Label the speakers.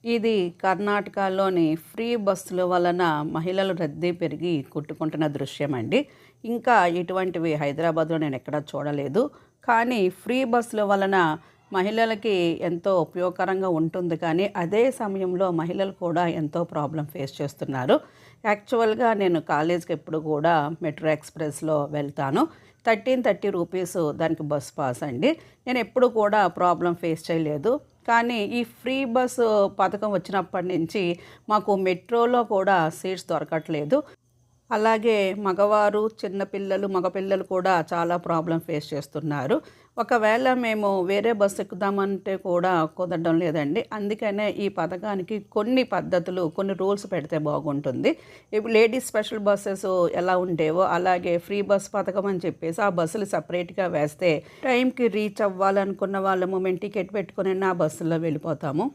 Speaker 1: ఇది కర్ణాటకలోని ఫ్రీ బస్సుల వలన మహిళల రద్దీ పెరిగి కొట్టుకుంటున్న దృశ్యం అండి. ఇంకా ఇటువంటివి హైదరాబాద్‌లో నేనెక్కడా చూడలేదు. కానీ ఫ్రీ బస్సుల వలన మహిళలకి ఎంతో ఉపయోగకరంగా ఉంటుంది కానీ, అదే సమయంలో మహిళలు కూడా ఎంతో ప్రాబ్లమ్ ఫేస్ చేస్తున్నారు. యాక్చువల్‌గా నేను కాలేజ్‌కి ఎప్పుడు కూడా మెట్రో ఎక్స్‌ప్రెస్‌లో వెళ్తాను. 1330 రూపీస్ దానికి బస్ పాస్ అండి. నేనెప్పుడు కూడా ప్రాబ్లమ్ ఫేస్ చేయలేదు. కానీ ఈ ఫ్రీ బస్సు పథకం వచ్చినప్పటి నుంచి మాకు మెట్రోలో కూడా సీట్స్ దొరకట్లేదు. అలాగే మగవారు, చిన్నపిల్లలు, మగపిల్లలు కూడా చాలా ప్రాబ్లమ్ ఫేస్ చేస్తున్నారు. ఒకవేళ మేము వేరే బస్సు ఎక్కుదామంటే కూడా కుదరడం లేదండి. అందుకనే ఈ పథకానికి కొన్ని పద్ధతులు, కొన్ని రూల్స్ పెడితే బాగుంటుంది. ఇప్పుడు లేడీస్ స్పెషల్ బస్సెస్ ఎలా ఉండేవో అలాగే ఫ్రీ బస్ పథకం అని చెప్పేసి ఆ బస్సులు సెపరేట్‌గా వేస్తే టైంకి రీచ్ అవ్వాలనుకున్న వాళ్ళము మేము టికెట్ పెట్టుకొనైనా ఆ బస్సులో వెళ్ళిపోతాము.